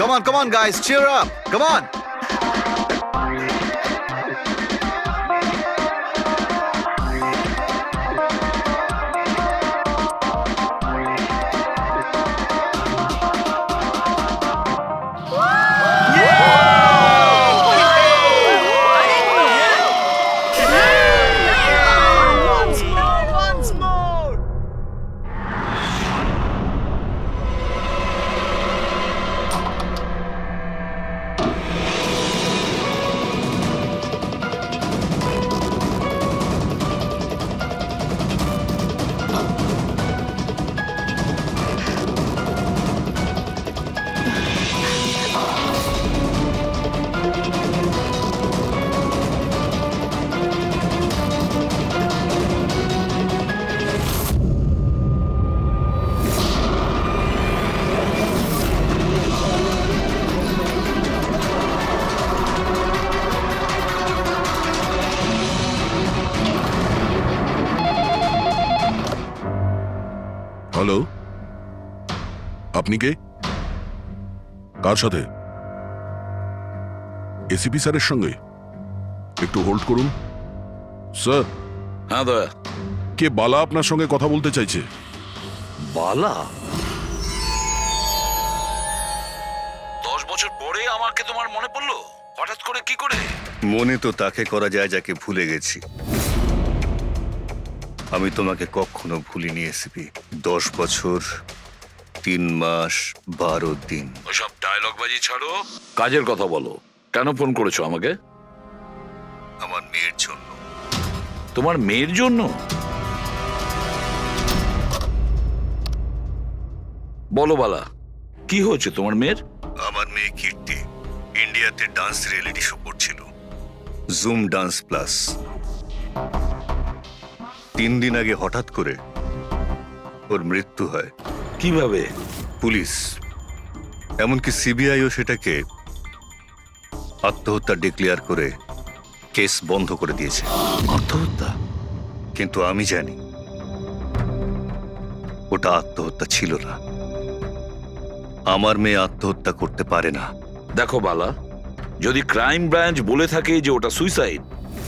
come on, guys, cheer up. Come on. Once more. Hello, আপনি কে? কার সাথে? ACP স্যারের সঙ্গে? একটু হোল্ড করুন। স্যার, হ্যাঁ দয়া। কে বালা আপনার সঙ্গে কথা বলতে চাইছে? বালা? 10 বছর পরে আমাকে তোমার মনে পড়লো হঠাৎ করে? কি করে? মনে তো তাকে করা যায় যাকে ভুলে গেছি। আমি তোমাকে কখনো ভুলিনি এসিপি। 10 বছর 3 মাস 12 দিন। ওসব ডায়লগ বাজি ছাড়ো, কাজের কথা বলো। কেন ফোন করেছো আমাকে? আমার মেয়ের জন্য। তোমার মেয়ের জন্য? বলো বালা, কি হয়েছে তোমার মেয়ের? আমার মেয়ে কীর্তি ইন্ডিয়াতে ডান্স রিয়েলিটি শো করছিল, জুম ডান্স প্লাস। 3 দিন আগে হঠাৎ করে ওর মৃত্যু হয়। কিভাবে? পুলিশ, এমনকি সিবিআইও সেটাকে আত্মহত্যা ডিক্লেয়ার করে কেস বন্ধ করে দিয়েছে। আত্মহত্যা? কিন্তু আমি জানি ওটা আত্মহত্যা ছিল না। আমার মেয়ে আত্মহত্যা করতে পারে না। দেখো বালা, যদি ক্রাইম ব্রাঞ্চ বলে থাকে যে ওটা সুইসাইড,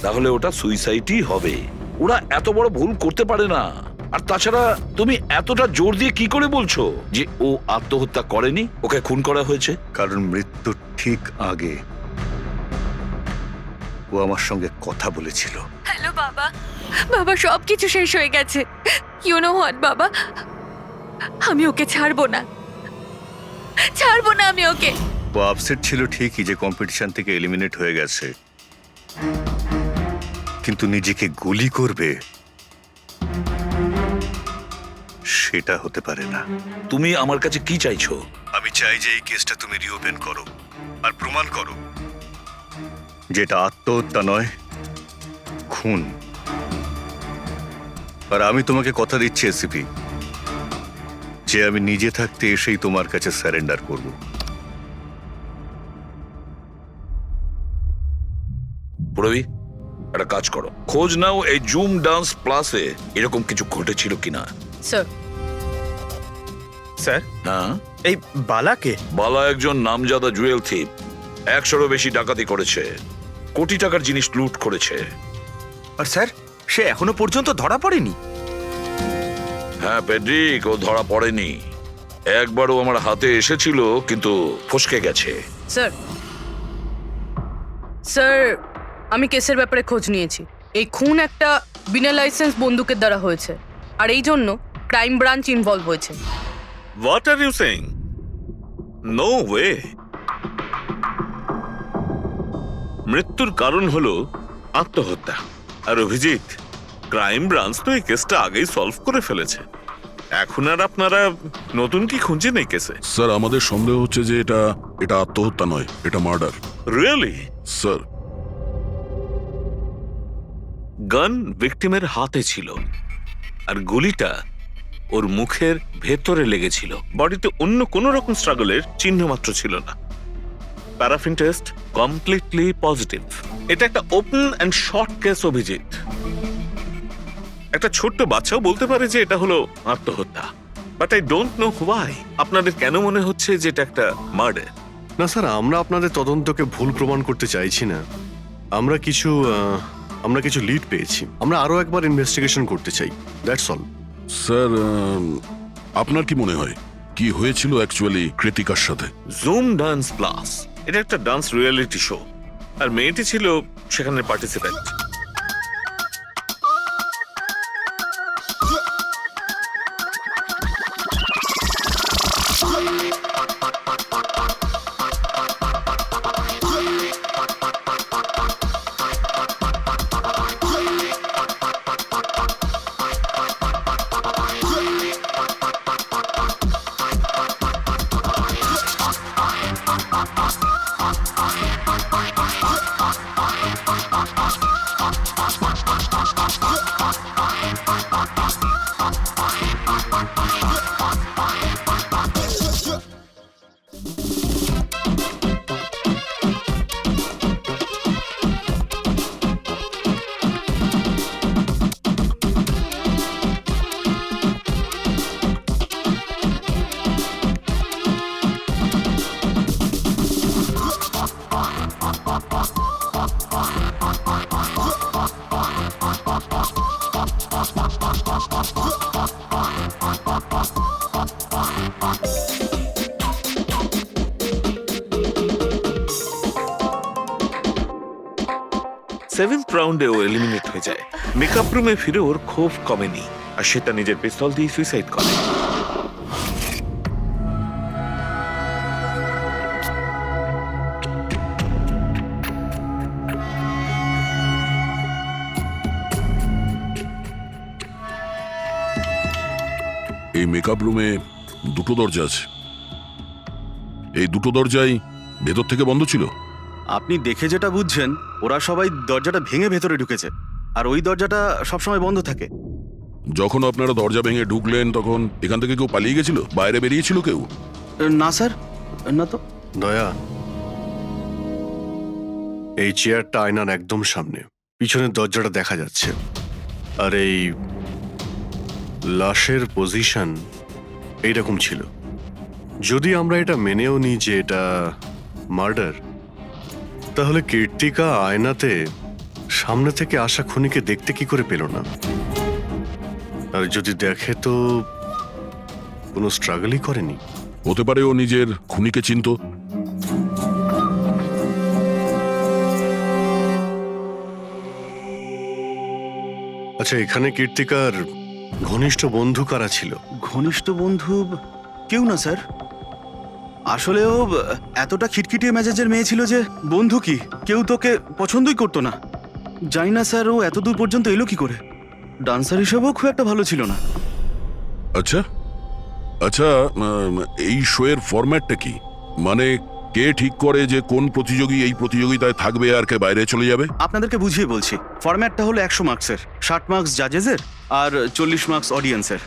তাহলে ওটা সুইসাইডই হবে। ওরা এত বড় ভুল করতে পারে না। আর তাছাড়া তুমি এতটা জোর দিয়ে কি করে বলছো যে ও আত্মহত্যা করেনি, ওকে খুন করা হয়েছে? কারণ মৃত্যুর ঠিক আগে ও আমার সঙ্গে কথা বলেছিল। হ্যালো বাবা, বাবা সবকিছু শেষ হয়ে গেছে। ইউ নো হোয়াট বাবা, আমি ওকে ছাড়বো না, ছাড়বো না আমি ওকে। ও আপসেট ছিল ঠিকই যে কম্পিটিশন থেকে এলিমিনেট হয়ে গেছে, কিন্তু নিজেকে গুলি করবে সেটা হতে পারে না। তুমি আমার কাছে কি চাইছো? আমি চাই যে এই কেসটা তুমি রিওপেন করো আর প্রমাণ করো যেটা আত্মহত্যা নয়, খুন। আর আমি তোমাকে কথা দিচ্ছি এসিপি, যে আমি নিজে থাকতে এসেই তোমার কাছে সারেন্ডার করব। প্রবি, একটা কাজ করো, খোঁজ নাও এই জুম ডান্স প্লাসে এরকম কিছু ঘটেছিল কিনা। স্যার। স্যার, হ্যাঁ, এই বালাকে? বালা একজন নামজাদা জুয়েল থিপ। 100-এরও বেশি ডাকাতি করেছে, কোটি টাকার জিনিস লুট করেছে। আর স্যার, সে এখনো পর্যন্ত ধরা পড়েনি? হ্যাঁ পেড্রিক, ও ধরা পড়েনি। একবারও আমার হাতে এসেছিল, কিন্তু ফসকে গেছে। স্যার, স্যার, আমি কেসের ব্যাপারে খোঁজ নিয়েছি। এই খুন একটা বিনা লাইসেন্স বন্দুকের দ্বারা হয়েছে, আর এই জন্য ক্রাইম ব্রাঞ্চ ইনভলভ হয়েছে। What are you saying? No way. মৃত্যুর কারণ হলো আত্মহত্যা। আর অভিজিৎ, ক্রাইম ব্রাঞ্চ তো এই কেসটা আগেই সলভ করে ফেলেছে। এখন আর আপনারা নতুন কি খুঁজছেন এই কেসে? স্যার, আমাদের সন্দেহ হচ্ছে যে এটা আত্মহত্যা নয়, এটা মার্ডার। রিয়েলি? স্যার, গান ভিকটিমের হাতে ছিল, আর গুলিটা ওর মুখের ভেতরে লেগেছিল। বডিতে অন্য কোনো রকম স্ট্রাগলের চিহ্ন মাত্র ছিল না। Paraffin test completely positive. এটা একটা open and short case Abhijit. একটা ছোট্ট বাচ্চাও বলতে পারে যে এটা হলো আত্মহত্যা। But I don't know why আপনাদের কেন মনে হচ্ছে যে এটা একটা মার্ডার। না স্যার, আমরা আপনাদের তদন্তকে ভুল প্রমাণ করতে চাইছি না। আমরা কিছু লিড পেয়েছি, আমরা আরো একবার ইনভেস্টিগেশন করতে চাই, দ্যাটস অল। স্যার, আপনার কি মনে হয় কি হয়েছিল অ্যাকচুয়ালি কৃতিকার সাথে? জুম ডান্স প্লাস এটা একটা ডান্স রিয়েলিটি শো, আর মেয়েটি ছিল সেখানে পার্টিসিপেন্ট। সেভেন্থ রাউন্ডে ও এলিমিনেট হয়ে যায়। মেকআপ রুমে ফিরে ওর ক্ষোভ কমেনি, আর সে তার নিজের পিস্তল দিয়ে সুইসাইড করে। এই মেকআপ রুমে দুটো দরজা আছে, এই দুটো দরজাই ভেতর থেকে বন্ধ ছিল। আপনি দেখে যেটা বুঝছেন, ওরা সবাই দরজাটা ভেঙে ভেতরে ঢুকেছে, আর ওই দরজাটা সবসময় বন্ধ থাকে। যখন আপনারা দরজা ভেঙে ঢুকলেন তখন এখান থেকে কেউ পালিয়ে গেছিল, বাইরে বেরিয়েছিল কেউ? না স্যার, না তো। দয়া, এই চেয়ারটা আয়নার একদম সামনে, পিছনের দরজাটা দেখা যাচ্ছে, আর এই লাশের পজিশন এইরকম ছিল। যদি আমরা এটা মেনেও নিই যে এটা মার্ডার, তাহলে কীর্তিকা আয়নাতে সামনে থেকে আসা খুনিকে দেখতে কি করে পেল না? আর যদি দেখে তো কোনো স্ট্রাগলই করেনি। হতে পারে ও নিজের খুনিকে চিনত। আচ্ছা, এখানে কীর্তিকার ঘনিষ্ঠ বন্ধু কারা ছিল? ঘনিষ্ঠ বন্ধু কেউ না স্যার। আসলে ও এতটা খিটখিটিয়ে মেজাজের মেয়ে ছিল যে বন্ধু কি, কেউ তোকে পছন্দই করতো না। জানি না স্যার ও এত দূর পর্যন্ত এলো কি করে। ডান্সার হিসেবেও খুব একটা ভালো ছিল না। আচ্ছা আচ্ছা, এই শোয়ের ফরম্যাটটা কি? মানে কে ঠিক করে যে কোন প্রতিযোগী এই প্রতিযোগিতায় থাকবে আর কে বাইরে চলে যাবে? আপনাদেরকে বুঝিয়ে বলছি। ফরম্যাটটা হলো 100 মার্কসের, 60 মার্কস জাজেসের আর 40 মার্কস অডিয়েন্সের।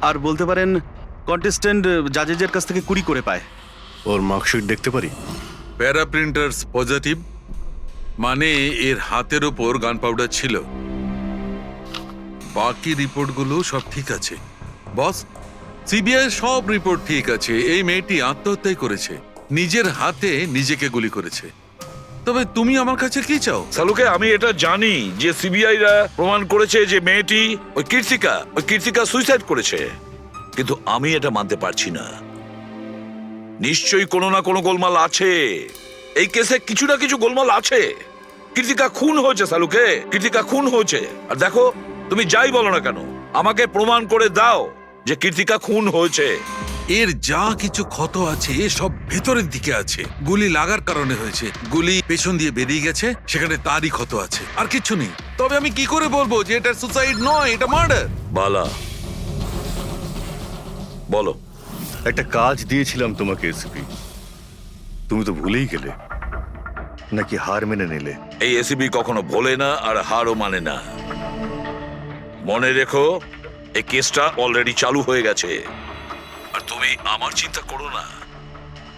আর বলতে পারেন কন্টেস্টেন্ট জাজেসের কাছ থেকে 20 করে পায়। ওর মার্কশিট দেখতে পারি? প্যারা প্রিন্টার্স পজিটিভ, মানে এর হাতের ওপর গান পাউডার ছিল। বাকি রিপোর্টগুলো সব ঠিক আছে বস। সিবিআই সব রিপোর্ট ঠিক আছে। এই মেয়েটি আত্মহত্যাই করেছে, নিজের হাতে নিজেকে গুলি করেছে। তবে তুমি আমার কাছে কি চাও? সালুকে, আমি এটা জানি যে সিবিআই রা প্রমাণ করেছে যে মেয়েটি ওই কীর্তিকা সুইসাইড করেছে, কিন্তু আমি এটা মানতে পারছি না। নিশ্চয়ই কোনো না কোনো গোলমাল আছে এই কেসে, কিছু না কিছু গোলমাল আছে। কীর্তিকা খুন হয়েছে সালুকে, কীর্তিকা খুন হয়েছে। আর দেখো, তুমি যাই বলো না কেন, আমাকে প্রমাণ করে দাও যে কীর্তিকা খুন হয়েছে। এর যা কিছু ক্ষত আছে সব ভেতরের দিকে আছে, গুলি লাগার কারণে হয়েছে। গুলি পেছন দিয়ে বেরিয়ে গেছে, সেখানে তারই ক্ষত আছে, আর কিছু নেই। তবে আমি কি করে বলবো যে এটা সুসাইড নয়, এটা মার্ডার? বালা, বলো। একটা কাজ দিয়েছিলাম তোমাকে এসপি, তুমি তো ভুলেই গেলে, নাকি হার মেনে নিলে? এই এসিবি কখনো ভোলে না আর হারও মানে না। মনে রেখো, এই কেসটা অলরেডি চালু হয়ে গেছে। আর তুমি আমার চিন্তা করো না,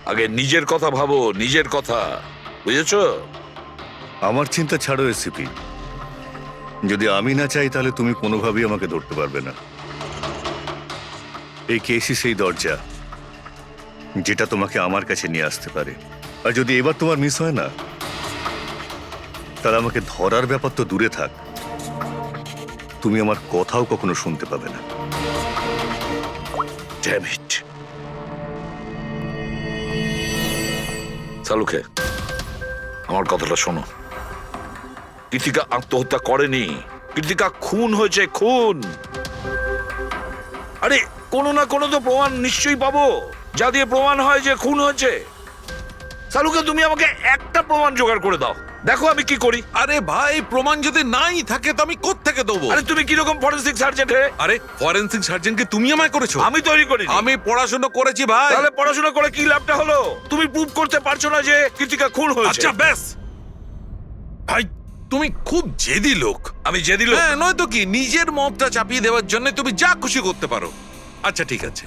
আগে নিজের কথা ভাবো, নিজের কথা, বুঝেছো? আমার চিন্তা ছাড়ো এসপি, যদি আমি না চাই তাহলে তুমি কোনোভাবেই আমাকে ধরতে পারবে না। এই কেসই সেই দরজা যেটা তোমাকে আমার কাছে নিয়ে আসতে পারে। আর যদি এবার তোমার মিস হয় না, তাহলে আমাকে ধরার ব্যাপার তো দূরে থাক, তুমি আমার কথাও কখনো শুনতে পাবে না। Damn it. সালুকে, আমার কথাটা শোনো। কৃতিকা আত্মহত্যা করেনি, কৃতিকা খুন হয়েছে, খুন। আরে কোনো না কোনো তো প্রমাণ নিশ্চয়ই পাবো, যা দিয়ে প্রমাণ হয় যে খুন হয়েছে। সালুকে, তুমি আমাকে একটা প্রমাণ জোগাড় করে দাও, দেখো আমি কি করি। আরে ভাই, প্রমাণ যদি নাই থাকে তো আমি কোত্থেকে দেবো? আরে তুমি কিরকম ফরেন্সিক সার্জন হে? আরে ফরেন্সিক সার্জনকে তুমি আমায় করেছো? আমি তৈরি করি। আমি পড়াশোনা করেছি ভাই। তাহলে পড়াশোনা করে কি লাভটা হলো? তুমি প্রুভ করতে পারছো না যে কৃতিকা খুন হয়েছে। আচ্ছা ব্যাস ভাই, তুমি খুব জেদি লোক। আমি জেদি লোক? হ্যাঁ, নয়তো কি, নিজের মতটা চাপিয়ে দেওয়ার জন্য তুমি যা খুশি করতে পারো। আচ্ছা ঠিক আছে,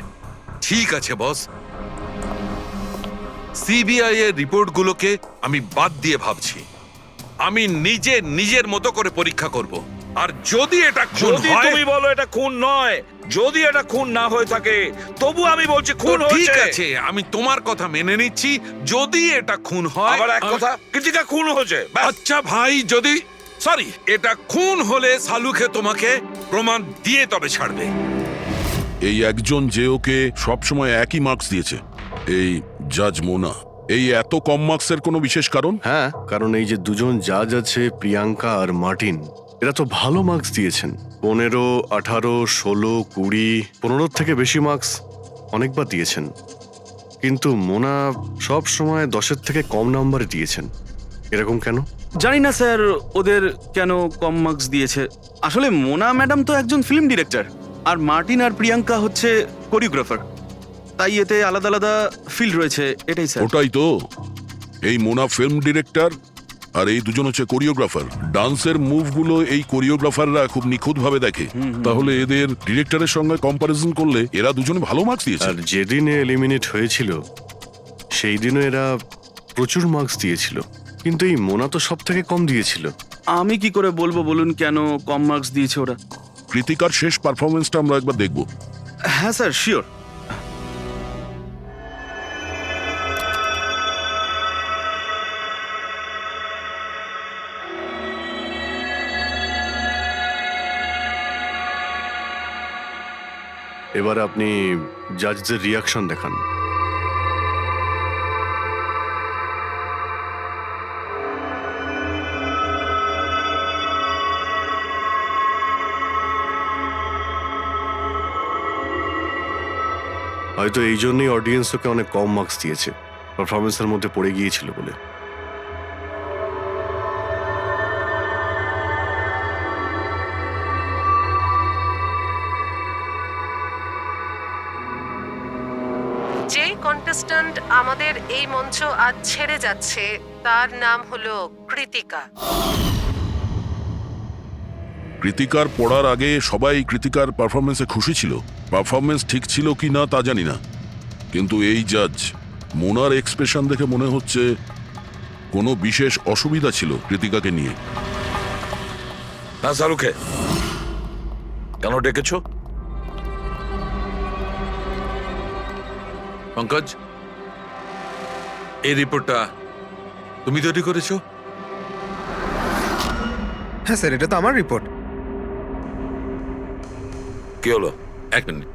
ঠিক আছে বস, সিবিআই এর রিপোর্টগুলোকে আমি বাদ দিয়ে ভাবছি। আমি নিজে নিজের মতো করে পরীক্ষা করব, আর যদি এটা খুন যদি হয়, তুমি বলো এটা খুন নয়, যদি এটা খুন না হয়ে থাকে, তবু আমি বলছি তো খুন ঠিক হয়েছে। আছে, আমি তোমার কথা মেনে নিচ্ছি। যদি এটা খুন হয়, আবার এক কথা, কৃতিকা খুন হয়েছে, ব্যাস। আচ্ছা ভাই, যদি সরি এটা খুন হলে সালুকে তোমাকে প্রমাণ দিয়ে তবে ছাড়বে। এই একজন যে ওকে সবসময় একই মার্কস দিয়েছে, এই জাজ মোনা, এই এত কম মার্কসের কোনো বিশেষ কারণ? হ্যাঁ, কারণ এই যে দুজন জাজ আছে, প্রিয়াঙ্কা আর মার্টিন, এরা তো ভালো মার্কস দিয়েছেন। 15, 18, 16, 20, 15 থেকে বেশি মার্কস অনেকবার দিয়েছেন, কিন্তু মোনা সব সময় 10-এর থেকে কম নাম্বার দিয়েছেন। এরকম কেন? জানি না স্যার ওদের কেন কম মার্কস দিয়েছে। আসলে মোনা ম্যাডাম তো একজন ফিল্ম ডিরেক্টর, আর মার্টিন আর প্রিয়াঙ্কা হচ্ছে কোরিওগ্রাফার, তাই এতে আলাদা আলাদা ফিল্ড রয়েছে, এটাই স্যার। ওটাই তো, এই মোনা ফিল্ম ডিরেক্টর আর এই দুজন হচ্ছে কোরিওগ্রাফার। ডান্সের মুভগুলো এই কোরিওগ্রাফাররা খুব নিখুঁতভাবে দেখে, তাহলে এদের ডিরেক্টরের সঙ্গে কম্পারিজন করলে এরা দুজনে ভালো মার্কস দিয়েছে। আর যেদিনে এলিমিনেট হয়েছিল সেই দিনও এরা প্রচুর মার্কস দিয়েছিল, কিন্তু এই মোনা তো সব থেকে কম দিয়েছিল। আমি কি করে বলবো বলুন কেন কম মার্কস দিয়েছে ওরা? কৃতিকার শেষ পারফরমেন্সটা আমরা একবার দেখব। হ্যাঁ স্যার, শিওর। এবার আপনি জাজদের রিয়াকশন দেখান। হয়তো এই জন্যই অডিয়েন্স ওকে অনেক কম মার্কস দিয়েছে, পারফরমেন্সের মধ্যে পড়ে গিয়েছিল বলে। যে কন্টেস্ট্যান্ট আমাদের এই মঞ্চ আজ ছেড়ে যাচ্ছে তার নাম হলো কৃতিকা। কৃতিকার পড়ার আগে সবাই কৃতিকার পারফরমেন্সে খুশি ছিল। পারফরমেন্স ঠিক ছিল কি না তা জানি না, কিন্তু এই জাজ মোনার এক্সপ্রেশন দেখে মনে হচ্ছে কোনো বিশেষ অসুবিধা ছিল কৃতিকাকে নিয়ে। না সালুকে, কেন ডেকেছো? পঙ্কজ, এই রিপোর্টটা তুমি তৈরি করেছো? হ্যাঁ স্যার, এটা তো আমার রিপোর্ট। কি হলো? এক মিনিট।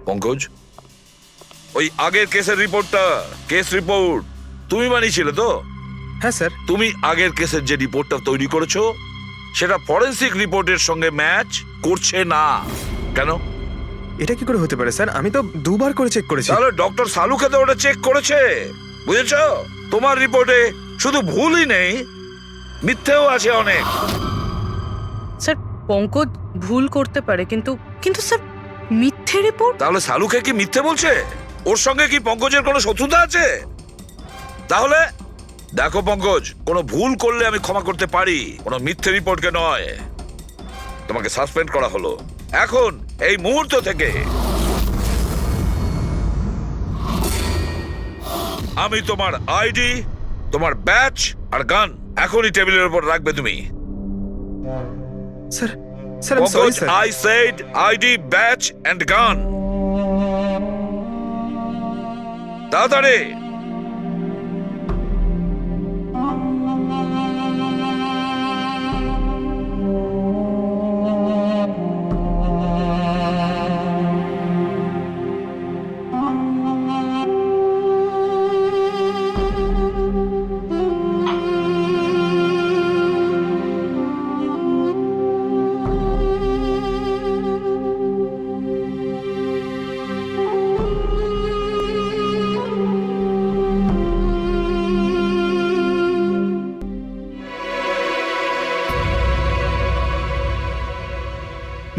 পঙ্কজ, ওই আগের কেসের রিপোর্টটা, কেস রিপোর্ট তুমি বানিয়েছিলে তো? হ্যাঁ স্যার। তুমি আগের কেসের যে রিপোর্টটা তৈরি করেছো সেটা ফরেনসিক রিপোর্টের সঙ্গে ম্যাচ করছে না কেন? এটা কি করে হতে পারে স্যার? আমি তো 2 বার করে চেক করেছি। তাহলে ডক্টর সালুকে তো ওটা চেক করেছে, বুঝেছো? তোমার রিপোর্টে শুধু ভুলই নেই, মিথ্যেও আছে অনেক। স্যার, পঙ্কজ ভুল করতে পারে, কিন্তু কিন্তু স্যার মিথ্যে রিপোর্ট? তাহলে সালুকে কি মিথ্যে বলছে? ওর সঙ্গে কি পঙ্কজের কোনো শত্রুতা আছে? তাহলে দেখো পঙ্কজ, কোনো ভুল করলে আমি ক্ষমা করতে পারি, কোনো মিথ্যে রিপোর্টকে নয়। তোমাকে সাসপেন্ড করা হলো, এখন এই মুহূর্ত থেকে আমি তোমার আইডি, তোমার ব্যাচ আর গান এখনই টেবিলের উপর রাখবে তুমি। স্যার স্যার আমি sorry sir. I said ID, badge and gun. তাড়াতাড়ি।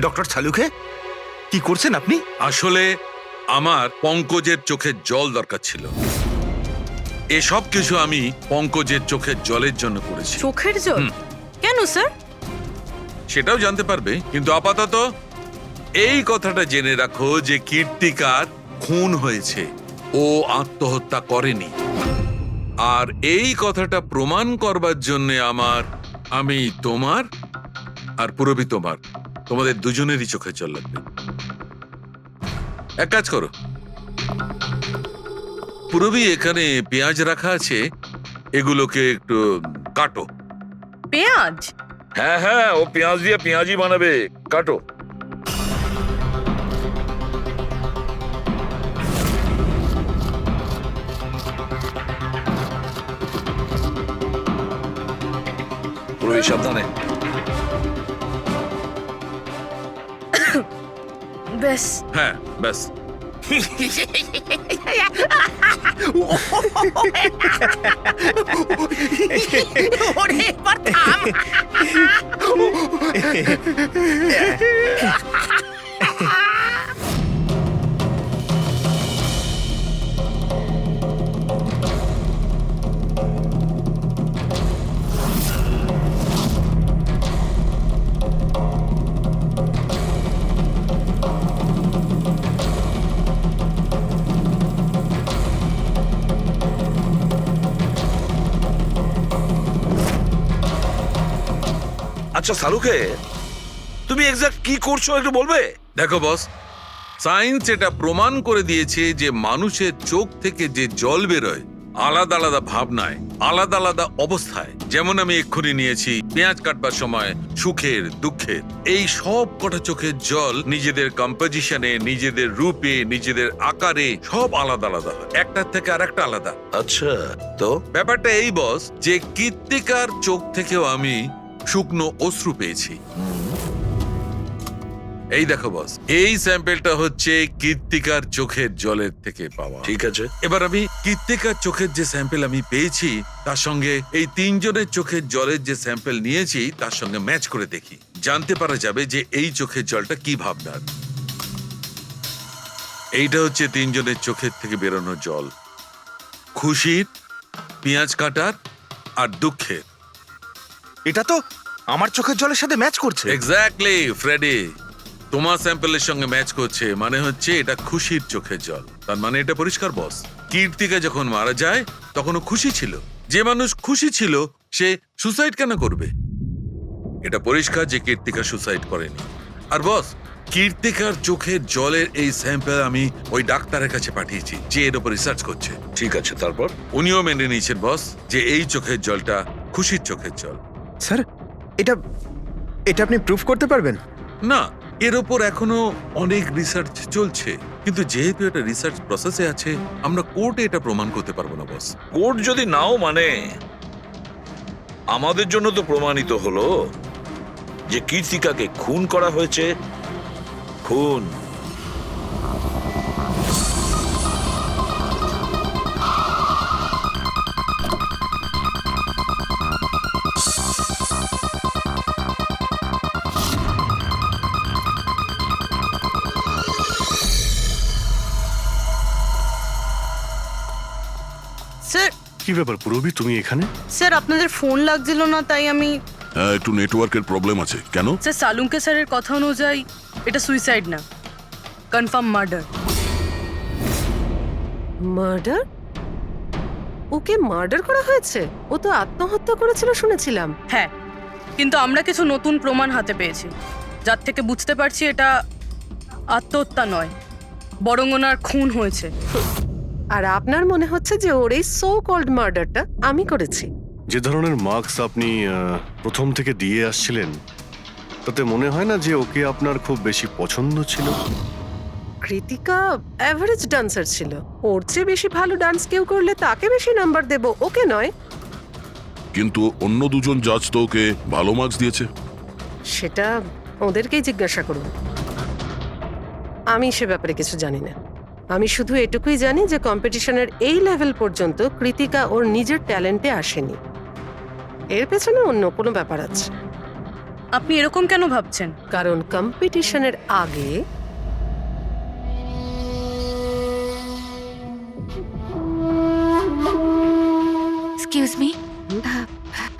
ডক্টর সালুখে কি করছেন আপনি? আসলে আমার পঙ্কজের চোখের জল দরকার ছিল। এসব কিছু আমি পঙ্কজের চোখের জলের জন্য করেছি। চোখের জল? কেন স্যার? সেটাও জানতে পারবে, কিন্তু আপাতত এই কথাটা জেনে রাখো যে কীর্তিকার খুন হয়েছে, ও আত্মহত্যা করেনি। আর এই কথাটা প্রমাণ করবার জন্য আমি তোমার আর পুরবি তোমাদের দুজনেরই চোখের জল লাগবে। এক কাজ করো, পুরবি এখানে পেঁয়াজ রাখা আছে, এগুলোকে একটু কাটো। পেঁয়াজ? হ্যাঁ হ্যাঁ, ও পেঁয়াজ দিয়ে পেঁয়াজই বানাবে, কাটো। পুরবি সাবধানে। ব্যাস। হ্যাঁ ব্যাস। আচ্ছা সালুকে, তুমি এক্সাক্ট কি করছো একটু বলবে? দেখো বস, সায়েন্স এটা প্রমাণ করে দিয়েছে যে মানুষের চোখ থেকে যে জল বেরোয় আলাদা আলাদা ভাবনায়, আলাদা আলাদা অবস্থায়। যেমন আমি এক্ষুনি নিয়েছি পেঁয়াজ কাটবার সময় সুখের, দুঃখের, এই সব কটা চোখের জল নিজেদের কম্পোজিশনে, নিজেদের রূপে, নিজেদের আকারে সব আলাদা আলাদা হয়, একটার থেকে আর একটা আলাদা। আচ্ছা, তো ব্যাপারটা এই বস যে কীর্তিকার চোখ থেকেও আমি শুকনো অশ্রু পেয়েছি। এই দেখো বস, এই স্যাম্পেলটা হচ্ছে কীর্তিকার চোখের জলের থেকে পাওয়া। ঠিক আছে, এবার আমি কীর্তিকার চোখের যে স্যাম্পেল আমি পেয়েছি তার সঙ্গে এই তিনজনের চোখের জলের যে স্যাম্পেল নিয়েছি তার সঙ্গে ম্যাচ করে দেখি, জানতে পারা যাবে যে এই চোখের জলটা কি ভাবনার। এইটা হচ্ছে তিনজনের চোখের থেকে বেরোনো জল, খুশির, পেঁয়াজ কাটার আর দুঃখের। এটা তো আমার চোখের জলের সাথে ম্যাচ করছে। এক্স্যাক্টলি ফ্রেডি, তোমার স্যাম্পলের সঙ্গে ম্যাচ করছে, মানে হচ্ছে এটা খুশির চোখের জল। তার মানে এটা পরিষ্কার বস, কীর্তিকা যখন মারা যায় তখনও খুশি ছিল। যে মানুষ খুশি ছিল সে সুসাইড কেন করবে? এটা পরিষ্কার যে কীর্তিকা সুসাইড করেনি। আর বস, কীর্তিকার চোখের জলের এই স্যাম্পল আমি ওই ডাক্তারের কাছে পাঠিয়েছি যে এর উপর রিসার্চ করছে। ঠিক আছে, তারপর? উনিও মেনে নিয়েছেন বস যে এই চোখের জলটা খুশির চোখের জল। স্যার এটা আপনি প্রুফ করতে পারবেন? না, এর ওপর এখনো অনেক রিসার্চ চলছে, কিন্তু যেহেতু এটা রিসার্চ প্রসেসে আছে আমরা কোর্টে এটা প্রমাণ করতে পারবো না বস। কোর্ট যদি নাও মানে, আমাদের জন্য তো প্রমাণিত হলো যে কীর্তিকাকে খুন করা হয়েছে। খুন। স্যার, কি ব্যাপার পুরবি, তুমি এখানে? স্যার আপনাদের ফোন লাগছিল না তাই আমি। হ্যাঁ, একটু নেটওয়ার্কের প্রবলেম আছে। কেন? স্যার সালুঙ্কে স্যারের কথা অনুযায়ী এটা সুইসাইড না, কনফার্ম মার্ডার। মার্ডার? ওকে মার্ডার করা হয়েছে? ও তো আত্মহত্যা করেছিল শুনেছিলাম। হ্যাঁ, কিন্তু আমরা কিছু নতুন প্রমাণ হাতে পেয়েছি, যার থেকে বুঝতে পারছি এটা আত্মহত্যা নয়, বরং ওনার খুন হয়েছে। আর আপনার মনে হচ্ছে যে ওর এই সো কল্ড মার্ডারটা আমি করেছি? যে ধরনের মার্কস আপনি প্রথম থেকে দিয়ে আসছিলেন, তাতে মনে হয় না যে ওকে আপনার খুব বেশি পছন্দ ছিল। কৃতিকা অ্যাভারেজ ডান্সার ছিল, ওর চেয়ে বেশি ভালো ডান্স কেউ করলে তাকে বেশি নাম্বার দেব, ওকে নয়। কিন্তু অন্য দুজন জাজ তো ওকে ভালো মার্কস দিয়েছে। সেটা ওদেরকেই জিজ্ঞাসা করুন, আমি সে ব্যাপারে কিছু জানি না। আমি শুধু এটুকুই জানি যে কম্পিটিশনের এই লেভেল পর্যন্ত কৃতিকা ওর নিজের ট্যালেন্টে আসেনি, এর পেছনে অন্য কোনো ব্যাপার আছে। আপনি এরকম কেন ভাবছেন? কারণ কম্পিটিশনের আগে এক্সকিউজ মি।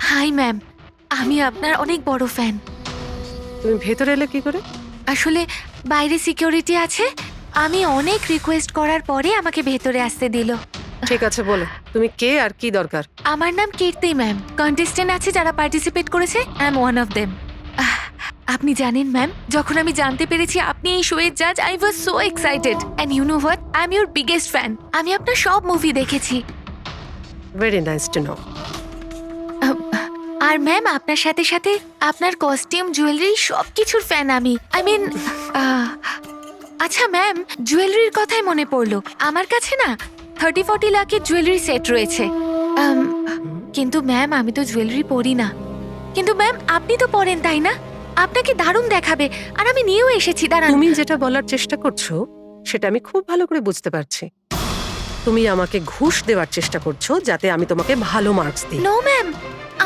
হাই ম্যাম, আমি আপনার অনেক বড় ফ্যান। তুমি ভেতরে এলে কি করে? আসলে বাইরে সিকিউরিটি আছে, আমি অনেক রিকোয়েস্ট করার পরে আমাকে ভেতরে আসতে দিল। ঠিক আছে, বলো তুমি কে আর কি দরকার। আমার নাম কীর্তি ম্যাম, কন্টেস্টেন্ট আছে যারা পার্টিসিপেট করেছে, I am one of them. আপনি জানেন ম্যাম, যখন আমি জানতে পেরেছি আপনি এই শোয়ের জাজ, I was so excited, and you know what, I am your biggest fan. আমি আপনার সব মুভি দেখেছি। Very nice to know. আর ম্যাম, আপনার সাথে সাথে আপনার কস্টিউম, জুয়েলারি সব কিছুর ফ্যান আমি। আই মিন, আচ্ছা ম্যাম, জুয়েলারির কথাই মনে পড়লো, আমার কাছে না 30-40 লাখের জুয়েলারি সেট রয়েছে। কিন্তু ম্যাম, আমি তো জুয়েলারি পরি না। কিন্তু ম্যাম, আপনি তো পরেন, তাই না? আপনাকে দারুণ দেখাবে, আর আমি নিয়েও এসেছি। দাঁড়ান। তুমি যেটা বলার চেষ্টা করছো সেটা আমি খুব ভালো করে বুঝতে পারছি। তুমি আমাকে ঘুষ দেওয়ার চেষ্টা করছো যাতে আমি তোমাকে ভালো মার্কস দিই। নো ম্যাম,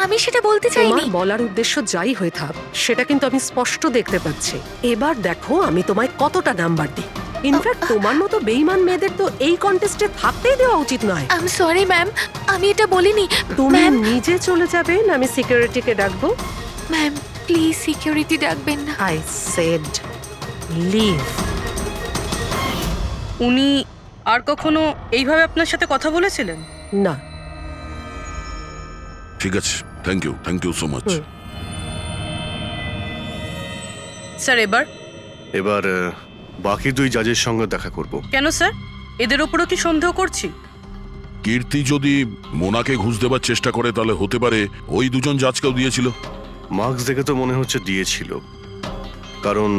আমি সেটা বলতে চাইনি। তোমার বলার উদ্দেশ্য যাই হয়ে থাক, সেটা কিন্তু আমি স্পষ্ট দেখতে পাচ্ছি। এবার দেখো আমি তোমায় কতটা নাম্বার দিই। ইনফ্যাক্ট তোমার মতো বেঈমান মেয়েদের তো এই কন্টেস্টে থাকতেই দেওয়া উচিত নয়। আই এম সরি ম্যাম, আমি এটা বলিনি। তুমি ম্যাম, নিজে চলে যাবে না আমি সিকিউরিটিকে ডাকবো? ম্যাম প্লিজ সিকিউরিটি ডাকবেন না। I said leave. উনি আর কখনো এইভাবে আপনার সাথে কথা বলেছিলেন? না। ঠিক আছে, thank you so much. Sir, এবার বাকি দুই জাজের সঙ্গে দেখা করব। কেন স্যার, এদের ওপরও কি সন্দেহ করছি? কীর্তি যদি মোনাকে ঘুষ দেবার চেষ্টা করে, তাহলে হতে পারে ওই দুজন জাজকেও দিয়েছিল। মার্কস দেখে তো মনে হচ্ছে দিয়েছিল, কারণ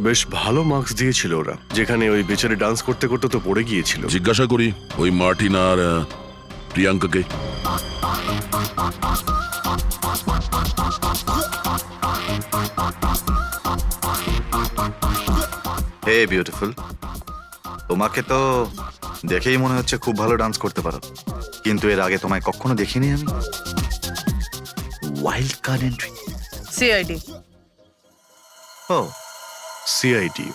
বেশ ভালো মার্কস দিয়েছিল ওরা। যেখানে ওই বেচারে ডান্স করতে করতে তো পড়ে গিয়েছিল। জিজ্ঞাসা করি ওই মার্টিন আর প্রিয়াঙ্কাকে। হে বিউটিফুল, তোমাকে তো দেখেই মনে হচ্ছে খুব ভালো ডান্স করতে পারো, কিন্তু এর আগে তোমায় কখনো দেখিনি আমি। Wild card entry. সিআইডি। ও, সিআইডি।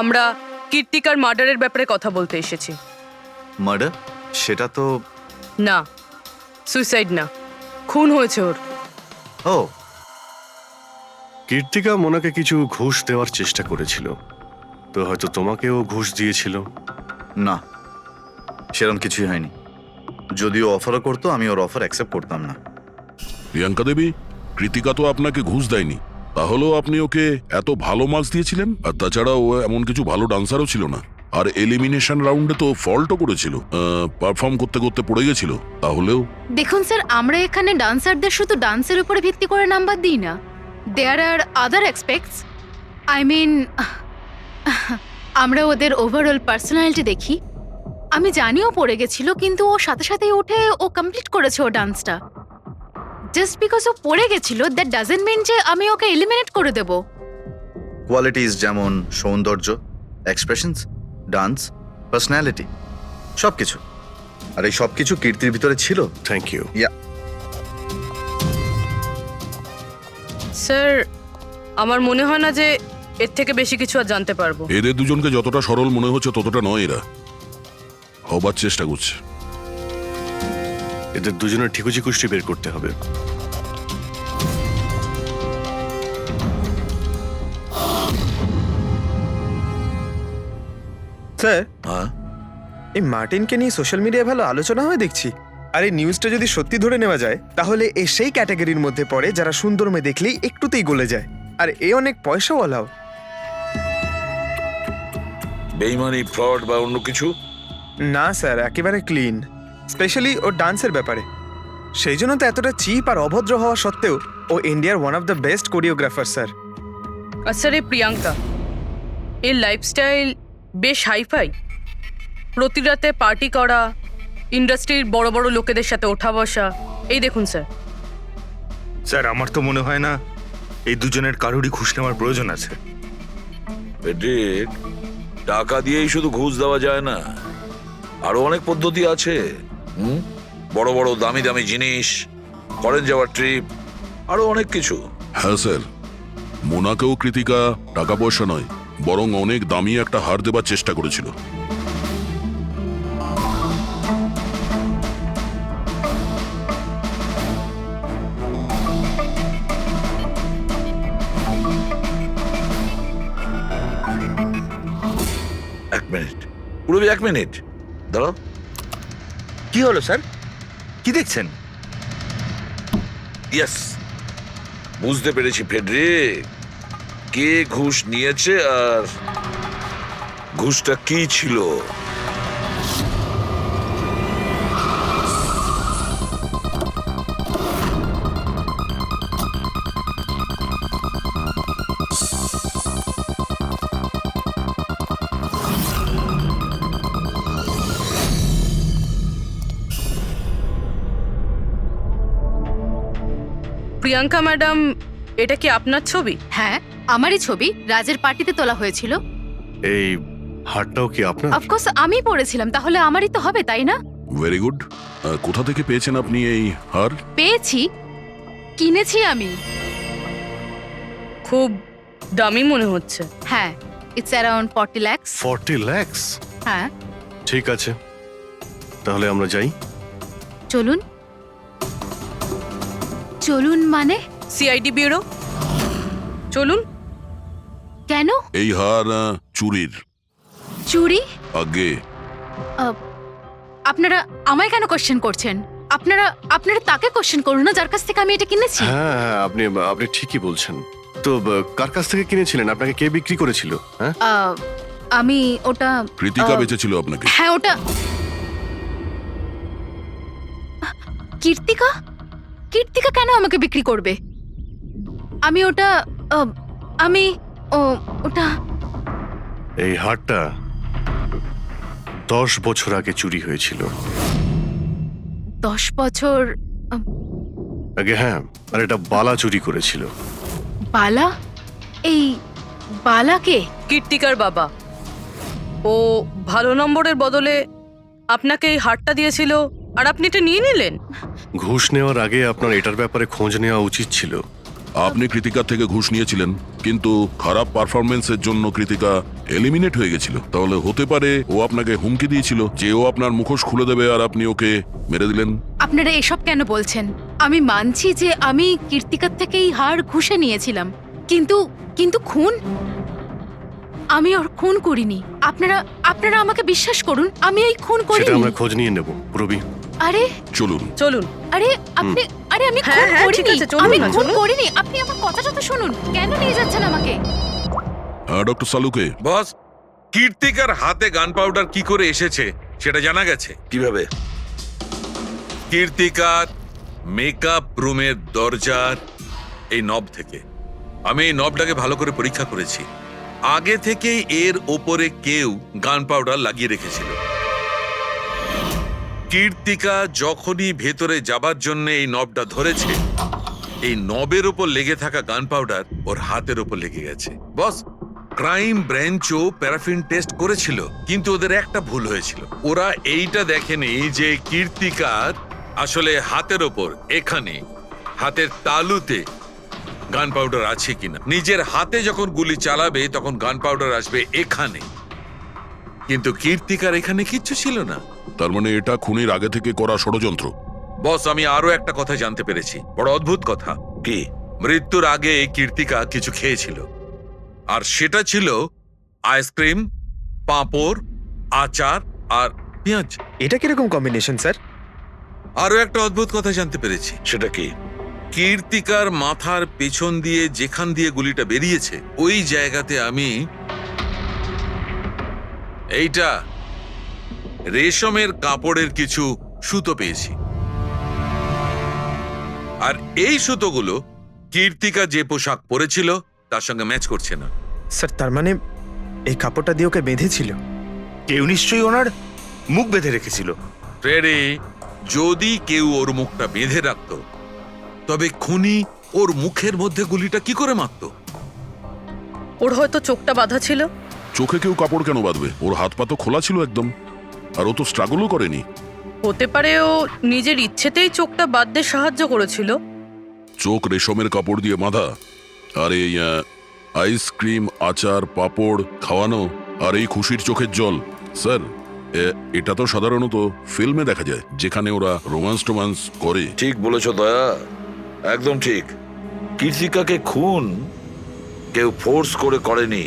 আমরা কীর্তিকার মার্ডারের ব্যাপারে কথা বলতে এসেছি। মার্ডার? সেটা তো না, সুইসাইড না, খুন হয়েছে ওর। ও, কীর্তিকা মোনাকে কিছু ঘুষ দেওয়ার চেষ্টা করেছিল, তো হয়তো তোমাকেও ঘুষ দিয়েছিল। না, সেরকম কিছুই হয়নি। যদিও অফারও করতো, আমি ওর অফার অ্যাকসেপ্ট করতাম না। প্রিয়াঙ্কা দেবী, কৃতিকা তো আপনাকে ঘুষ দেয়নি, তাহলেও আপনি ওকে এত ভালো মার্কস দিয়েছিলেন। আর তাছাড়া ও এমন কিছু ভালো ডান্সারও ছিল না, আর এলিমিনেশন রাউন্ডে তো ফল্টও করেছিল, পারফর্ম করতে করতে পড়ে গেছিল। তাহলেও দেখুন স্যার, আমরা এখানে ডান্সারদের শুধু ডান্সের উপরে ভিত্তি করে নাম্বার দিই না। দেয়ার আর আদার এক্সপেক্টস, আই মিন আমরা ওদের ওভারঅল পার্সোনালিটি দেখি। আমি জানিও পড়ে গেছিল, কিন্তু ও সাথে সাথেই উঠে ও কমপ্লিট করেছে ও ডান্সটা। জাস্ট বিকজ ও পড়ে গেছিল, দ্যাট ডাজন্ট মিন যে আমি ওকে এলিমিনেট করে দেব। কোয়ালিটিস যেমন সৌন্দর্য, এক্সপ্রেশনস, ডান্স, পার্সোনালিটি, সবকিছু। আর এই সবকিছু কীর্তির ভিতরে ছিল। Thank you. স্যার, আমার মনে হয় না যে এর থেকে বেশি কিছু আর জানতে পারবো। এদের দুজনকে যতটা সরল মনে হচ্ছে ততটা নয়, এরা হবার চেষ্টা করছে। এদের দুজনের ঠিকুজি কুষ্টি বের করতে হবে। স্যার হ্যাঁ এই মার্টিনকে নিয়ে সোশ্যাল মিডিয়ায় ভালো আলোচনা হয় দেখছি। আর এই নিউজটা যদি সত্যি ধরে নেওয়া যায় তাহলে এ সেই ক্যাটাগরির মধ্যে পড়ে যারা সুন্দর মেয়ে দেখলেই একটুতেই গলে যায়। আর এ অনেক পয়সাওয়ালাও। বেইমানি, ফ্রড বা অন্য কিছু? না স্যার, একেবারে ক্লিন, স্পেশালি ওর ডান্সের ব্যাপারে। সেই জন্য তো এতটা চিপ আর অভদ্র হওয়া সত্ত্বেও ও ইন্ডিয়ার one of the best choreographer sir. আর স্যার এই প্রিয়াঙ্কা, এর লাইফস্টাইল বেশ হাইফাই। প্রতি রাতে পার্টি করা, ইন্ডাস্ট্রির বড় বড় লোকেদের সাথে ওঠা বসা। এই দেখুন স্যার। স্যার আমার তো মনে হয় না এই দুজনের কারোরই ঘুষ নেওয়ার প্রয়োজন আছে। পেট্রিক, টাকা দিয়েই শুধু ঘুষ দেওয়া যায় না, আরো অনেক পদ্ধতি আছে। বড় বড় দামি দামি জিনিস, ফরেন যাওয়ার ট্রিপ, আরো অনেক কিছু। হ্যাঁ স্যার, মোনাকেও কৃতিকা টাকা পয়সা নয় বরং অনেক দামি একটা হার দেবার চেষ্টা করেছিল। এক মিনিট, পুরবি, এক মিনিট দাঁড়াও। কি হলো স্যার? কি দেখছেন? ইয়েস, বুঝতে পেরেছি ফেডরিক, কে ঘুষ নিয়েছে আর ঘুষটা কি ছিল। প্রিয়াঙ্কা ম্যাডাম, এটা কি আপনার ছবি? হ্যাঁ, আমারই ছবি, রাজের পার্টিতে তোলা হয়েছিল। এই হারটাও কি আপনার? অফকোর্স আমি পড়েছিলাম, তাহলে আমারই তো হবে, তাই না? Very good. কোথা থেকে পেয়েছেন আপনি এই হার? পেয়েছি, কিনেছি আমি। খুব দামি মনে হচ্ছে। হ্যাঁ, ইটস অ্যারাউন্ড 40 lakhs। 40 lakhs? হ্যাঁ। ঠিক আছে, তাহলে আমরা যাই। চলুন। চলুন মানে? সিআইডি ব্যুরো চলুন। কেন? এই হার চুরির। চুরি? আগে আপনারা আমায় কেন কোশ্চেন করছেন? আপনারা তাকে কোশ্চেন করুন না, যার কাছ থেকে আমি এটা কিনেছি। হ্যাঁ হ্যাঁ, আপনি ঠিকই বলছেন। তো কার কাছ থেকে কিনেছিলেন? আপনাকে কে বিক্রি করেছিল? হ্যাঁ, আমি ওটা কৃতিকা বেচেছিল আপনাকে। হ্যাঁ, ওটা কীর্তিকা। কীর্তিকা কেন আমাকে বিক্রি করবে? আমি ওটা ওটা এই হারটা 10 বছর আগে চুরি হয়েছিল। 10 বছর আগে? হ্যাঁ, আর এটা বালা চুরি করেছিল। বালা? এই বালাকে? কীর্তিকার বাবা। ও ভালো নম্বরের বদলে আপনাকে এই হারটা দিয়েছিল আর আপনি এটা নিয়ে নিলেন। ঘুষ নেওয়ার আগে আপনার এটার ব্যাপারে খোঁজ নেওয়া উচিত ছিল। আপনি কৃতিকার থেকে ঘুষ নিয়েছিলেন, কিন্তু খারাপ পারফরমেন্সের জন্য কৃতিকা এলিমিনেট হয়ে গেছিল। তাহলে হতে পারে ও আপনাকে হুমকি দিয়েছিল যে ও আপনার মুখোশ খুলে দেবে আর আপনি ওকে মেরে দিলেন। আপনারা এসব কেন বলছেন? আমি মানছি যে আমি কীর্তিকার থেকে এই হার ঘুষে নিয়েছিলাম, কিন্তু খুন? আমি ওর খুন করিনি। আপনারা আমাকে বিশ্বাস করুন, আমি এই খুন সেটা করিনি। আমরা খোঁজ নিয়ে নেব পুরবি। আরে চলুন। চলুন। আরে আমি হ্যাঁ, খুন হ্যাঁ, ঠিক করিনি। আছে, চলুন আমি না, খুন চলুন। করিনি। আপনি আমার কথাটা তো শুনুন। কেন নিয়ে যাচ্ছেন আমাকে? হ্যাঁ ডক্টর সালুকে। বস, কীর্তিকার হাতে গান পাউডার কি করে এসেছে সেটা জানা গেছে। কিভাবে? কীর্তিকার মেকআপ রুমের দরজার এই নব থেকে। আমি এই নবটাকে ভালো করে পরীক্ষা করেছি। আগে থেকেই এর ওপরে কেউ গান পাউডার লাগিয়ে রেখেছিল। কীর্তিকা যখনই ভেতরে যাবার জন্য এই নবটা ধরেছে, এই নবের ওপর লেগে থাকা গান পাউডার ওর হাতের ওপর লেগে গেছে। বস, ক্রাইম ব্রাঞ্চও প্যারাফিন টেস্ট করেছিল, কিন্তু ওদের একটা ভুল হয়েছিল। ওরা এইটা দেখেনি যে কীর্তিকার আসলে হাতের ওপর, এখানে হাতের তালুতে গান পাউডার আছে কিনা। নিজের হাতে যখন গুলি চালাবে তখন গান পাউডার আসবে এখানে, কিন্তু কীর্তিকার এখানে কিচ্ছু ছিল না। তার মানে এটা খুনের আগে থেকে করা ষড়যন্ত্র। বস, আমি আরো একটা কথা জানতে পেরেছি, বড় অদ্ভুত কথা। কি? মৃত্যুর আগে কীর্তিকা কিছু খেয়েছিল, আর সেটা ছিল আইসক্রিম, পাঁপড় আচার আর পেঁয়াজ। এটা কিরকম কম্বিনেশন স্যার? আরো একটা অদ্ভুত কথা জানতে পেরেছি। সেটা কি? কীর্তিকার মাথার পেছন দিয়ে যেখান দিয়ে গুলিটা বেরিয়েছে ওই জায়গাতে আমি এইটা রেশমের কাপড়ের কিছু সুতো পেয়েছি। আর এই সুতোগুলো কীর্তিকা যে পোশাক পরেছিল তার সঙ্গে ম্যাচ করছে না। স্যার তার মানে এই কাপড়টা দিয়ে ওকে বেঁধেছিল? কেউ নিশ্চয়ই ওনার মুখ বেঁধে রেখেছিল। ফ্রেডি, যদি কেউ ওর মুখটা বেঁধে রাখতো তবে খুনি ওর মুখের মধ্যে গুলিটা কি করে মারতো? ওর হয়তো চোখটা বাঁধা ছিল। চোখে কেউ কাপড় কেন বাঁধবে? ওর হাত পা তো খোলা ছিল একদম, আর ও তো স্ট্রাগলও করেনি। হতে পারে ও নিজের ইচ্ছেতেই চোখটা বাঁধতে সাহায্য করেছিল। চোখ রেশমের কাপড় দিয়ে বাঁধা, আর এই আইসক্রিম, আচার, পাঁপড় খাওয়ানো, আর এই খুশির চোখের জল। স্যার, এটা তো সাধারণত ফিল্মে দেখা যায়, যেখানে ওরা রোমান্স করে। ঠিক বলেছ দয়া, একদম ঠিক। কীর্তিকাকে খুন কেউ ফোর্স করে করেনি,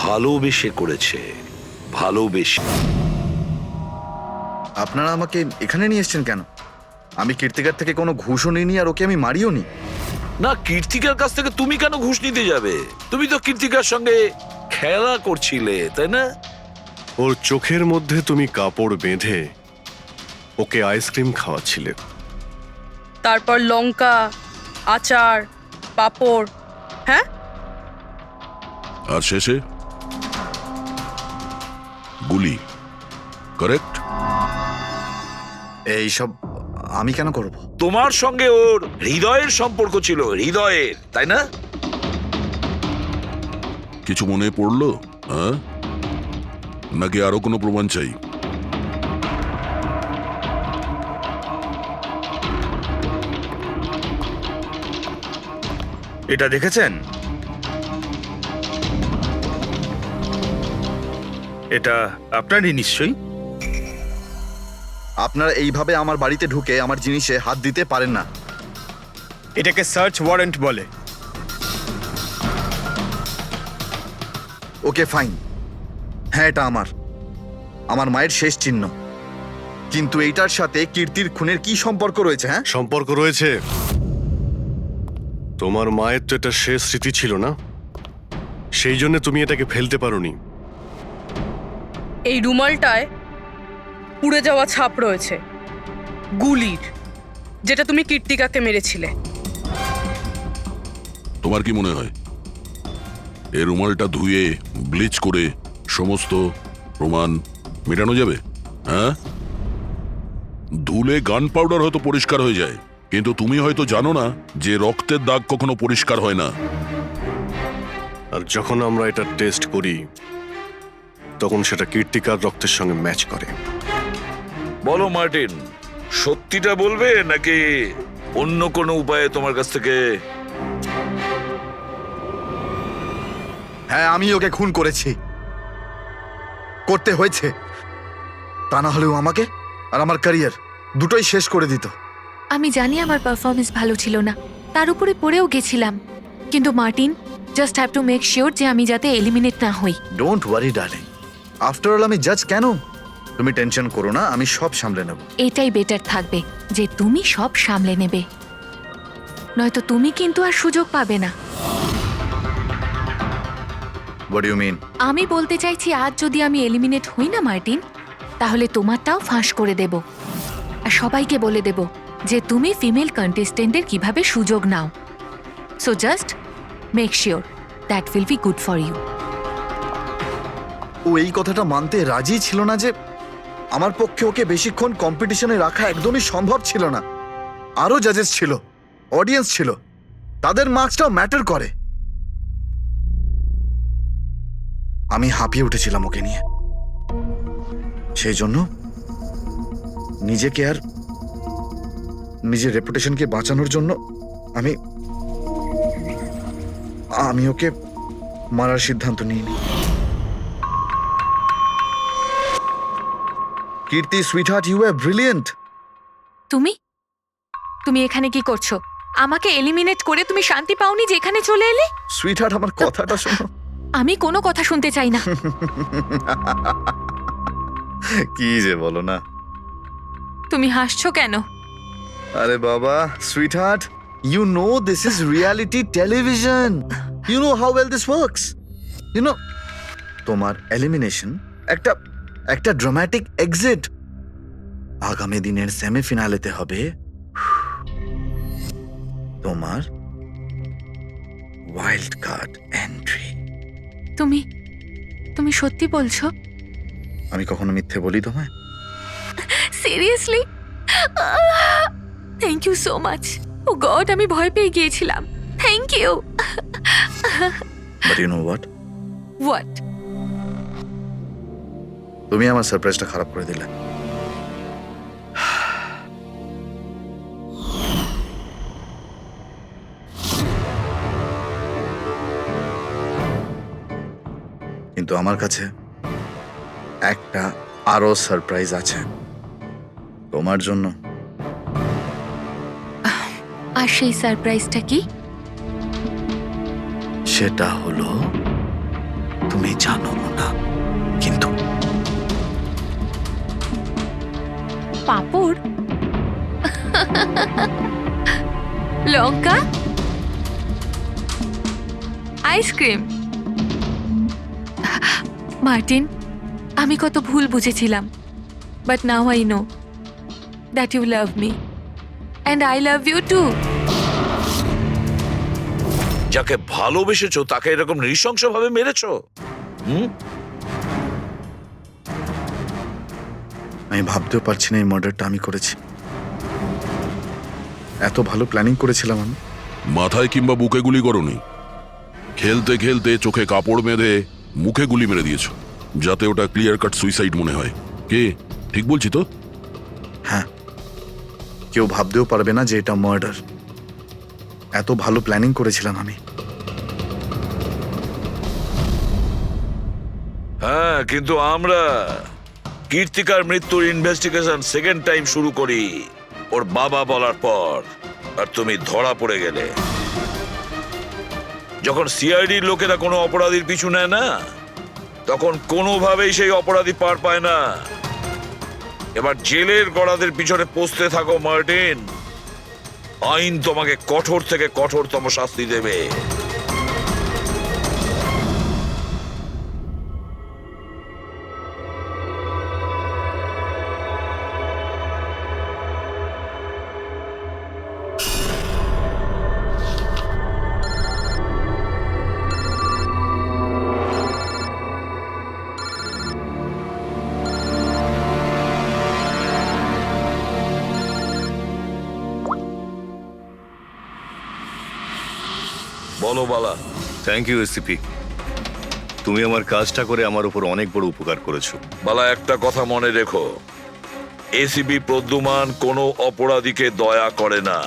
ভালোবেসে করেছে, ভালোবেসে। আপনারা আমাকে এখানে নিয়ে এসেছেন কেন? আমি কীর্তিকার থেকে কোনো ঘুষও নিইনি, আর ওকে আমি মারিও নি। না, কীর্তিকার কাছ থেকে তুমি কেন ঘুষ নিতে যাবে? তুমি তো কীর্তিকার সঙ্গে খেলা করছিলে, তাই না? ওর চোখের মধ্যে তুমি কাপড় বেঁধে ওকে আইসক্রিম খাওয়াচ্ছিলে। তারপর লঙ্কা, আচার, পাঁপড়। হ্যাঁ, আর শেষে গুলি। কারেক্ট? এইসব আমি কেন করব? তোমার সঙ্গে ওর হৃদয়ের সম্পর্ক ছিল, হৃদয়ের, তাই না? কিছু মনে পড়লো? হ্যাঁ, নাকি আরো কোনো প্রমাণ চাই? এটা দেখেছেন? এটা আপনারই নিশ্চয়ই। আপনারা এইভাবে আমার বাড়িতে ঢুকে আমার জিনিসে হাত দিতে পারেন না। এটাকে সার্চ ওয়ারেন্ট বলে। ওকে ফাইন, হ্যাঁ এটা আমার মায়ের শেষ চিহ্ন। কিন্তু এইটার সাথে কীর্তির খুনের কি সম্পর্ক রয়েছে? হ্যাঁ, সম্পর্ক রয়েছে। তোমার মায়ের তো এটা শেষ স্মৃতি ছিল না, সেই জন্য তুমি এটাকে ফেলতে পারোনি। এই রুমালটায় পুড়ে যাওয়া ছাপ রয়েছে গুলির, যেটা তুমি কীর্তিকাকে মেরেছিলে। তোমার কি মনে হয় এই রুমালটা ধুয়ে ব্লিচ করে সমস্ত প্রমাণ মেটানো যাবে? হ্যাঁ, ধুলে গান পাউডার হয়তো পরিষ্কার হয়ে যায়, কিন্তু তুমি হয়তো জানো না যে রক্তের দাগ কখনো পরিষ্কার হয় না। আর যখন আমরা এটা টেস্ট করি তখন সেটা কীর্তিকার রক্তের সঙ্গে ম্যাচ করে। বলো মার্টিন, সত্যিটা বলবে নাকি অন্য কোনো উপায়ে তোমার কাছ থেকে? হ্যাঁ আমি ওকে খুন করেছি, করতে হয়েছে। তা না হলেও আমাকে আর আমার ক্যারিয়ার দুটোই শেষ করে দিত। আমি জানি আমার পারফরমেন্স ভালো ছিল না, তার উপরে পড়েও গেছিলাম, কিন্তু Martin, just have to make sure যে আমি যাতে এলিমিনেট না হই। Don't worry darling, after all আমি জাজ কেন? তুমি টেনশন করো না, আমি সব সামলে নেব। এটাই বেটার থাকবে যে তুমি সব সামলে নেবে, নয়তো তুমি কিন্তু আর সুযোগ পাবে না। What you mean? আমি বলতে চাইছি, আজ যদি আমি এলিমিনেট হই না মার্টিন, তাহলে তোমারটাও ফাঁস করে দেব, আর সবাইকে বলে দেব যে তুমি ফিমেল কন্টেস্টেন্টের কিভাবে সুযোগ নাও। So just make sure that will be good for you. ও এই কথাটা মানতে রাজি ছিল না যে আমার পক্ষে ওকে বেশিক্ষণ কম্পিটিশনে রাখা একদমই সম্ভব ছিল না। আরো জাজেস ছিল, অডিয়েন্স ছিল, তাদের মার্কসটাও ম্যাটার করে। আমি হাঁপিয়ে উঠেছিলাম ওকে নিয়ে, সেই জন্য নিজেকে আর নিজের রেপুটেশনকে বাঁচানোর জন্য আমি ওকে মারার সিদ্ধান্ত নিইনি। কীর্তি সুইটহার্ট, ইউ আর ব্রিলিয়েন্ট। তুমি এখানে কি করছো? আমাকে এলিমিনেট করে তুমি শান্তি পাওনি যে এখানে চলে এলে? সুইটহার্ট, আমার কথাটা শোনো। আমি কোনো কথা শুনতে চাই না। কি যে বলো না। তুমি হাসছো কেন? আরে বাবা, sweetheart, you know this is reality television. You know how well this works. You know, তোমার এলিমিনেশন একটা ড্রামাটিক এক্সিট আগামী দিনের সেমিফিনালেতে হবে তোমার ওয়াইল্ড কার্ড এন্ট্রি। তুমি সত্যি বলছো? আমি কখনো মিথ্যে বলি তোমায়? Seriously? Thank you so much. Oh God, আমি ভয় পেয়ে গিয়েছিলাম। Thank you. But you know what? What? তুমি আমার সারপ্রাইজটা খারাপ করে দিলে। কিন্তু আমার কাছে একটা আরো সারপ্রাইজ আছে তোমার জন্য। আর সেই সারপ্রাইজটা কি? সেটা হলো তুমি জানো না, কিন্তু পাঁপড়, লঙ্কা, আইসক্রিম। মার্টিন, আমি কত ভুল বুঝেছিলাম, but now I know that you love me and I love you too. যাকে ভালোবেসেছো তাকে এরকম নৃশংসভাবে মেরেছো? আমি ভাবতেও পারছি না এই মার্ডারটা আমি করেছি। এত ভালো প্ল্যানিং করেছিলাম আমি। মাথায় কিংবা বুকে গুলি করনি, খেলতে খেলতে চোখে কাপড় বেঁধে মুখে গুলি মেরে দিয়েছো, যাতে ওটা ক্লিয়ার কাট সুইসাইড মনে হয়। কে ঠিক বলছি তো? হ্যাঁ, কেউ ভাবতেও পারবে না যে এটা মার্ডার। এত ভালো প্ল্যানিং করেছিলাম আমি। হ্যাঁ, কিন্তু আমরা কীর্তিকার মৃত্যুর ইনভেস্টিগেশন সেকেন্ড টাইম শুরু করি ওর বাবা বলার পর, আর তুমি ধরা পড়ে গেলে। যখন সিআইডির লোকেরা কোনো অপরাধীর পিছু নেয় না, তখন কোনোভাবেই সেই অপরাধী পার পায় না। এবার জেলের গড়াদের পিছনে পৌঁছতে থাকো মার্টিন। আইন তোমাকে কঠোর থেকে কঠোরতম শাস্তি দেবে। বলো বালা। থ্যাংক ইউ এসিপি, তুমি আমার কাজটা করে আমার উপর অনেক বড় উপকার করেছো। বালা, একটা কথা মনে রেখো, এসিপি প্রদ্যুমান কোনো অপরাধীকে দয়া করে না,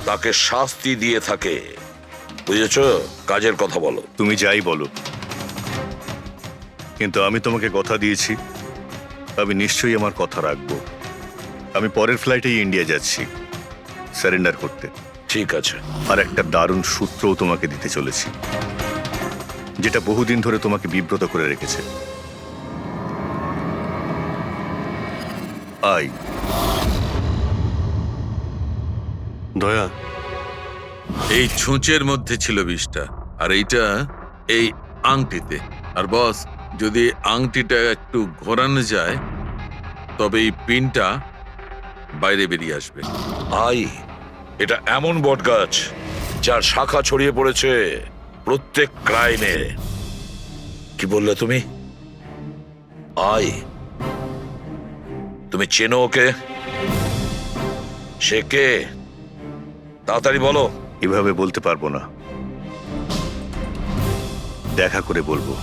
তাকে শাস্তি দিয়ে থাকে। বুঝেছ? কাজের কথা বলো। তুমি যাই বলো, কিন্তু আমি তোমাকে কথা দিয়েছি, আমি নিশ্চয়ই আমার কথা রাখবো। আমি পরের ফ্লাইটেই ইন্ডিয়া যাচ্ছি সারেন্ডার করতে। ঠিক আছে। আর একটা দারুণ সূত্রও তোমাকে দিতে চলেছি, যেটা বহুদিন ধরে তোমাকে বিব্রত করে রেখেছে। আই দয়া, এই ছুঁচের মধ্যে ছিল বিষটা, আর এইটা এই আংটিতে। আর বস, যদি আংটিটা একটু ঘোরানো যায় তবে এই পিনটা বাইরে বেরিয়ে আসবে। আই, এটা এমন বটগাছ যার শাখা ছড়িয়ে পড়েছে প্রত্যেক ক্রাইমে। কি বললে তুমি? আই, তুমি চেনো ওকে? সে কে? তাড়াতাড়ি বলো। এভাবে বলতে পারবো না, দেখা করে বলবো।